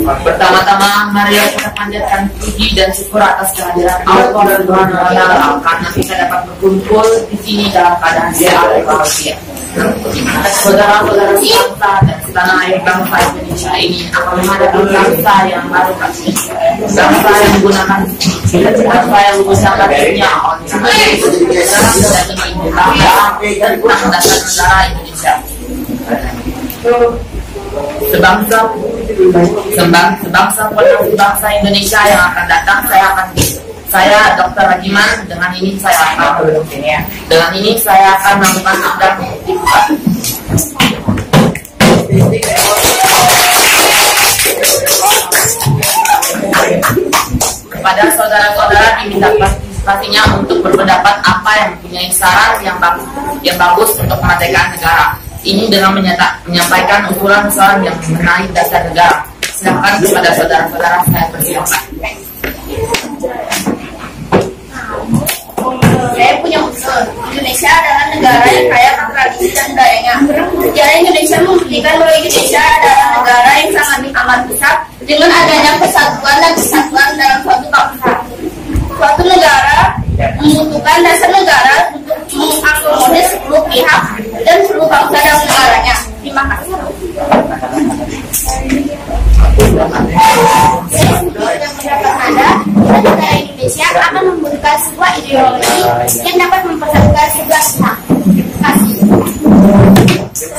Pertama-tama, mari kita panjatkan puji dan syukur atas kehadiran Allah Subhanahu wa Ta'ala karena kita dapat berkumpul di sini dalam keadaan sehat dan bahagia. Saudara-saudara bangsa dan setanah air bangsa Indonesia ini akan menghadapi bangsa yang baru kasih, bangsa yang menggunakan dunia dan dasar negara Indonesia. Sebangsa penerus bangsa Indonesia yang akan datang, saya Dr. Rajiman, dengan ini saya akan melakukan sidang dibuka. Kepada saudara-saudara diminta partisipasinya untuk berpendapat apa yang mempunyai saran yang bagus untuk kemerdekaan negara. Ini dengan menyampaikan usulan-usulan yang mengenai dasar negara. Silakan kepada saudara-saudara saya persilakan. Saya punya usul. Indonesia adalah negara yang kaya akan tradisi dan budayanya. Sejarah Indonesia membuktikan bahwa Indonesia adalah negara yang sangat amat besar dengan adanya persatuan dan kesatuan dalam suatu bangsa. Suatu negara membutuhkan dasar negara untuk mengakomodir seluruh pihak dan seluruh bangsa dan negaranya. Terima kasih. Saya setuju dengan pendapat Anda, negara Indonesia akan membutuhkan sebuah ideologi yang dapat mempersatukan sebelah pihak. Terima kasih.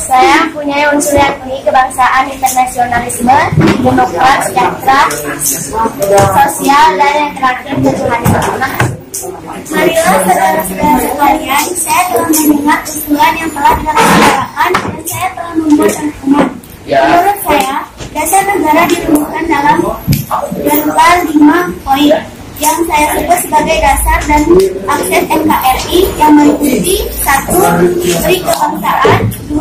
Saya punya unsur yang tinggi kebangsaan, internasionalisme, demokrat, sejahtera, sosial, dan yang terakhir Tuhan yang Maha. Marilah saudara-saudara sekalian, saya telah mendengar usulan yang telah dilaksanakan dan saya telah membuat rangkuman. Menurut saya, dasar negara dirumuskan dalam berupa 5 poin yang saya sebut sebagai dasar dan akses NKRI yang meliputi 1. Peri kebangsaan, 2.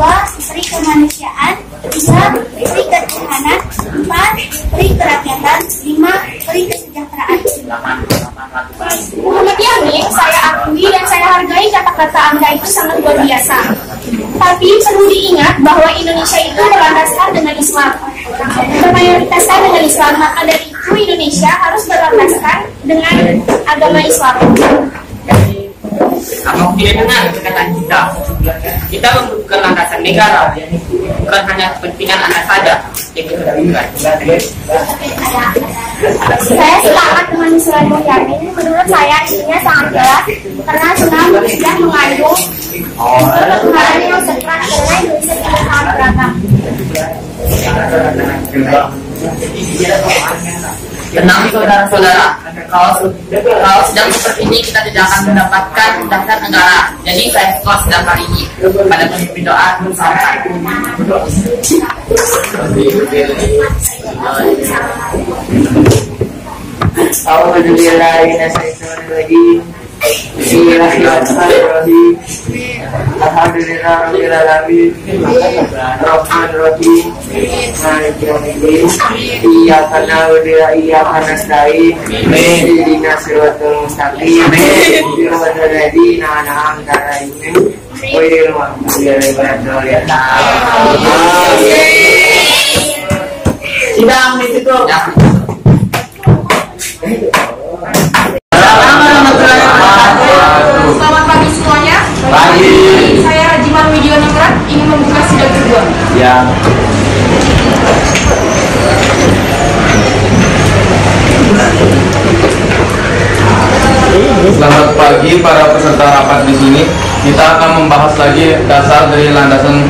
Peri kemanusiaan, 3. Peri ketuhanan, 4. Peri kerakyatan, 5. Peri kesejahteraan. Muhammad Yani, saya akui dan saya hargai kata-kata Anda itu sangat luar biasa. Tapi perlu diingat bahwa Indonesia itu berlandaskan dengan Islam, bermayoritaskan dengan Islam, maka dari itu Indonesia harus berlandaskan dengan agama Islam. Apa tidak dengar perkataan kita? Kita membutuhkan landasan negara, bukan hanya kepentingan Anda saja yang kita dapatkan. Saya sepakat dengan usulan Mulyani. Menurut saya isinya sangat jelas karena Islam sudah mengandung kebenaran yang setelah karena Indonesia juga sangat beragam. Tenang saudara-saudara, kalau sedang seperti ini kita tidak akan mendapatkan dasar negara. Jadi saya skor sedang kali ini pada pemimpin doa bersama. Bismillahirrahmanirrahim. Alhamdulillahirabbil alamin. Arrahmanirrahim. Maliki yaumiddin. Iyyaka na'budu wa iyyaka nasta'in. Ihdinas siratal mustaqim. Siratal ladzina an'amta 'alaihim ghairil maghdubi 'alaihim waladdallin. Sidang di situ. Selamat pagi semuanya. Pagi. Saya Rajiman Widioningrat ingin membuka sidang kedua. Ya. Selamat pagi para peserta rapat di sini. Kita akan membahas lagi dasar dari landasan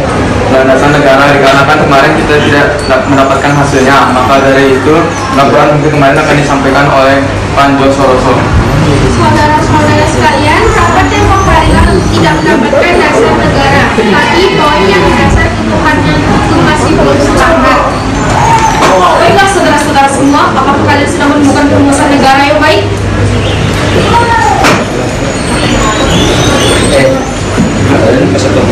negara, dikarenakan kemarin kita tidak mendapatkan hasilnya. Maka dari itu laporan mungkin kemarin akan disampaikan oleh Panjo Soroso. Saudara-saudara sekalian, rapat yang kemarin tidak mendapatkan dasar negara, tapi poin yang dasar ketuhanan itu masih belum sepakat. Baiklah saudara-saudara semua, apakah kalian sudah menemukan perumusan negara yang baik?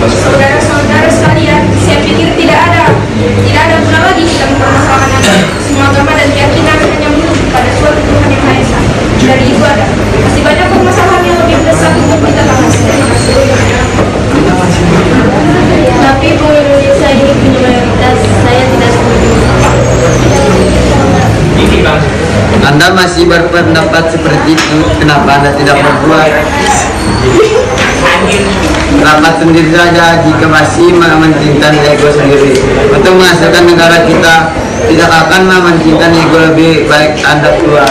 Saudara-saudara sekalian, saya pikir tidak ada guna lagi kita mempermasalahkan semua agama dan keyakinan hanya menuju pada suatu Tuhan yang Maha Esa. Dari itu ada masih banyak permasalahan yang lebih besar untuk kita bahas. Tapi Indonesia ini punya Anda masih berpendapat seperti itu, kenapa Anda tidak berbuat? Rapat sendiri saja jika masih mementingkan ego sendiri. Untuk menghasilkan negara kita tidak akan mementingkan ego, lebih baik Anda keluar.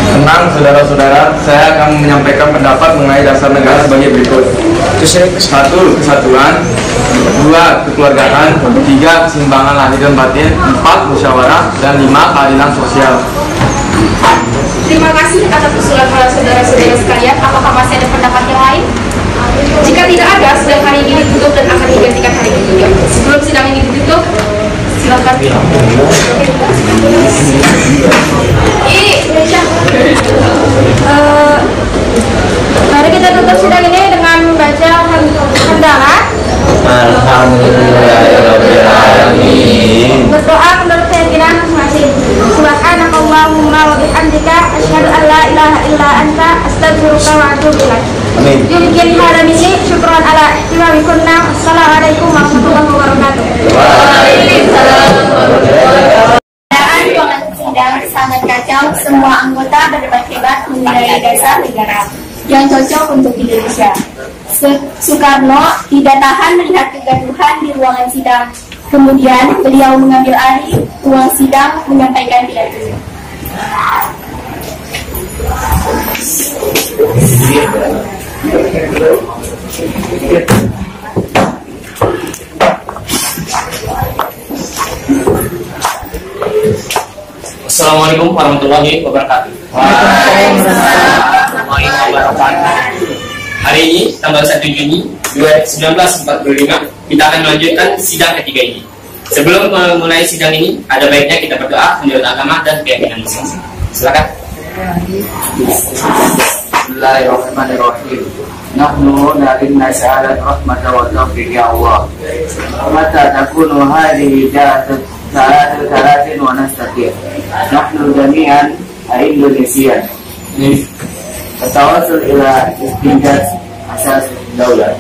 Tenang saudara-saudara, saya akan menyampaikan pendapat mengenai dasar negara sebagai berikut. 1. Kesatuan. 2. Kekeluargaan. 3. Keseimbangan lahir dan batin. 4. Musyawarah. Dan 5. Keadilan sosial. Terima kasih atas usulan para saudara-saudara sekalian. Apakah masih ada pendapat yang lain? Jika tidak ada, sidang hari ini ditutup dan akan digantikan hari ketiga. Sebelum sidang ini ditutup, silakan. Mari kita tutup sidang ini dengan membaca hamdalah. Alhamdulillahirobbilalamin. Berdoa menurut keyakinan masing-masing. Subhanakallahumma wa bihamdika asyhadu an la ilaha illa anta astaghfiruka wa atubu ilaik. Amin. Demikian hari ini, syukran ala ihtiwamikunna. Assalamualaikum warahmatullahi wabarakatuh. Waalaikumsalam warahmatullahi wabarakatuh. Ruangan sidang sangat kacau. Semua anggota berdebat hebat mengenai dasar negara yang cocok untuk Indonesia. Soekarno tidak tahan melihat kegaduhan di ruangan sidang. Kemudian beliau mengambil alih ruang sidang menyampaikan pidatonya. Assalamualaikum warahmatullahi wabarakatuh. Waalaikumsalam warahmatullahi wabarakatuh. Hari ini, tanggal 1 Juni 1945, kita akan melanjutkan sidang ketiga ini. Sebelum memulai sidang ini, ada baiknya kita berdoa menurut agama dan keyakinan masing-masing. Silakan. Bismillahirrahmanirrahim. Nahnu narinna syahadat rahmata wa taufiq ya Allah. Mata takunu hadhihi salatin wa nastaqim. Nahnu jami'an Indonesia. Tawasul ila istinjaz asas daulah.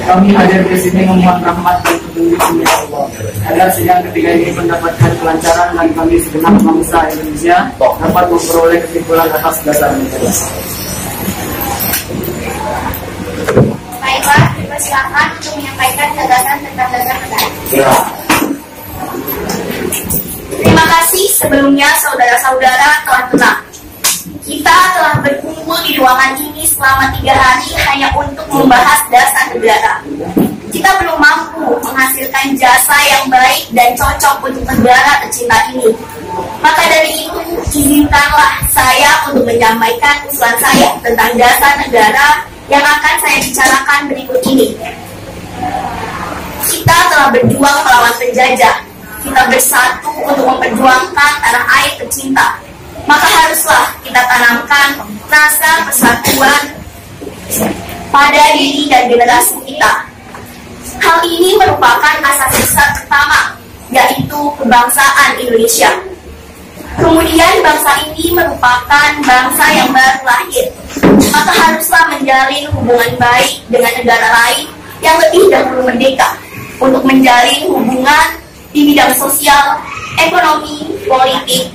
Kami hadir di sini memohon rahmat dan petunjuk ya Allah, agar sidang ketiga ini mendapatkan kelancaran dan kami segenap bangsa Indonesia dapat memperoleh kesimpulan atas dasar negara. Baiklah, dipersilakan untuk menyampaikan gagasan tentang dasar negara. Ya. Terima kasih sebelumnya saudara-saudara telah tenang. Kita telah berkumpul di ruangan ini selama 3 hari hanya untuk membahas dasar negara. Kita belum mampu menghasilkan jasa yang baik dan cocok untuk negara tercinta ini. Maka dari itu, izinkanlah saya untuk menyampaikan usulan saya tentang dasar negara yang akan saya bicarakan berikut ini. Kita telah berjuang melawan penjajah. Kita bersatu untuk memperjuangkan tanah air tercinta. Maka haruslah kita tanamkan rasa persatuan pada diri dan generasi kita. Hal ini merupakan asas besar pertama, yaitu kebangsaan Indonesia. Kemudian bangsa ini merupakan bangsa yang baru lahir. Maka haruslah menjalin hubungan baik dengan negara lain yang lebih dahulu merdeka untuk menjalin hubungan di bidang sosial, ekonomi, politik.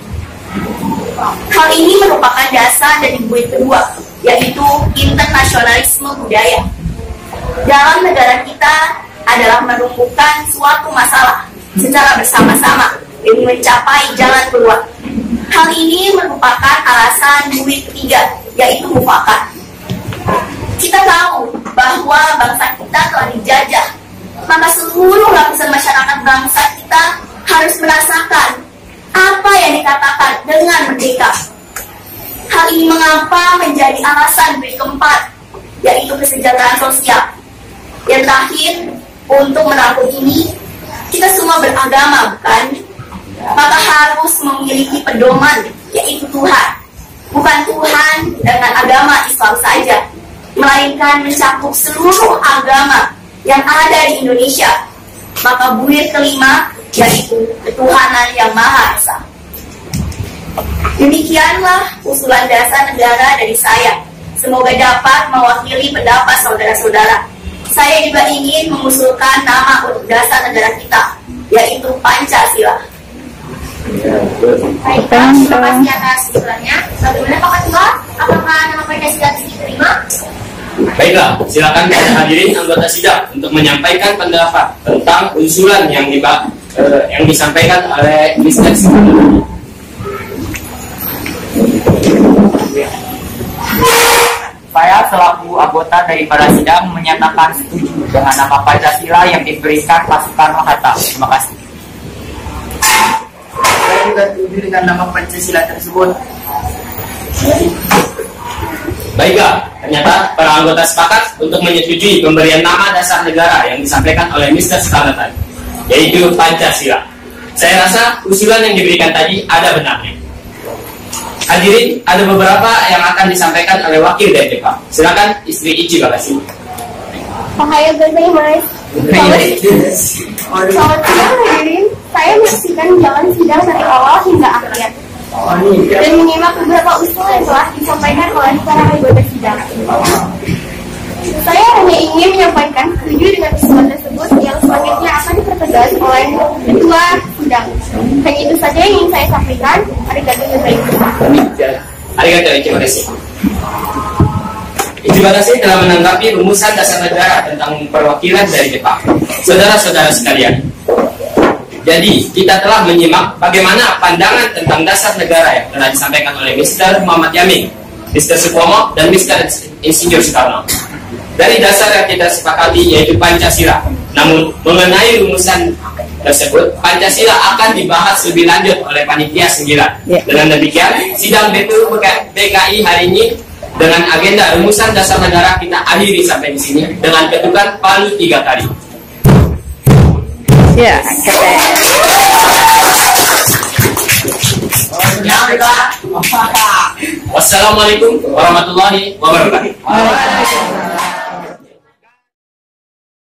Hal ini merupakan dasar dari buih kedua, yaitu internasionalisme budaya. Dalam negara kita adalah menumbuhkan suatu masalah secara bersama-sama demi mencapai jalan keluar. Hal ini merupakan alasan buih ketiga, yaitu mufakat. Kita tahu bahwa bangsa kita telah dijajah, maka seluruh lapisan masyarakat bangsa kita harus merasakan apa yang dikatakan dengan merdeka. Hal ini mengapa menjadi alasan buih keempat, yaitu kesejahteraan sosial. Yang terakhir, untuk merangkul ini, kita semua beragama, bukan? Maka harus memiliki pedoman, yaitu Tuhan. Bukan Tuhan dengan agama Islam saja, melainkan mencakup seluruh agama yang ada di Indonesia. Maka buih kelima, yaitu ketuhanan yang Maha Esa. Demikianlah usulan dasar negara dari saya. Semoga dapat mewakili pendapat saudara-saudara. Saya juga ingin mengusulkan nama untuk dasar negara kita, Pancasila. Baik, terima kasih atas usulannya. Bagaimana Pak Ketua? Apakah nama Pancasila diterima? Baiklah, silakan kepada hadirin anggota sidang untuk menyampaikan pendapat tentang usulan yang disampaikan oleh Mr. Sikun. Saya selaku anggota daripada sidang menyatakan setuju dengan nama Pancasila yang diberikan Pak Soekarno-Hatta. Terima kasih. Saya juga setuju dengan nama Pancasila tersebut. Baiklah, ternyata para anggota sepakat untuk menyetujui pemberian nama dasar negara yang disampaikan oleh Mr. Soekarno tadi, yaitu Pancasila. Saya rasa usulan yang diberikan tadi ada benarnya. Hadirin, ada beberapa yang akan disampaikan oleh wakil dari Jepang. Silakan istri Ichi Bagashi. Ohayou gozaimasu. Selamat siang hadirin. Saya menyaksikan jalan sidang dari awal hingga akhir dan menyimak beberapa usul yang telah disampaikan oleh para anggota sidang. Saya hanya ingin menyampaikan setuju dengan usulan tersebut yang selanjutnya akan dipertegas oleh ketua sidang. Hanya itu saja yang ingin saya sampaikan. Arigatou gozaimasu. Arigatou gozaimasu. Ichibarashi telah menanggapi rumusan dasar negara tentang perwakilan dari Jepang. Saudara-saudara sekalian, jadi kita telah menyimak bagaimana pandangan tentang dasar negara yang telah disampaikan oleh Mr. Muhammad Yamin, Mr. Supomo, dan Mr. Insinyur Soekarno. Dari dasar yang kita sepakati yaitu Pancasila. Namun mengenai rumusan tersebut, Pancasila akan dibahas lebih lanjut oleh panitia 9. Dengan demikian, sidang BPU PKI hari ini dengan agenda rumusan dasar negara kita akhiri sampai di sini dengan ketukan palu 3 kali. Ya, keren. Wassalamualaikum warahmatullahi wabarakatuh.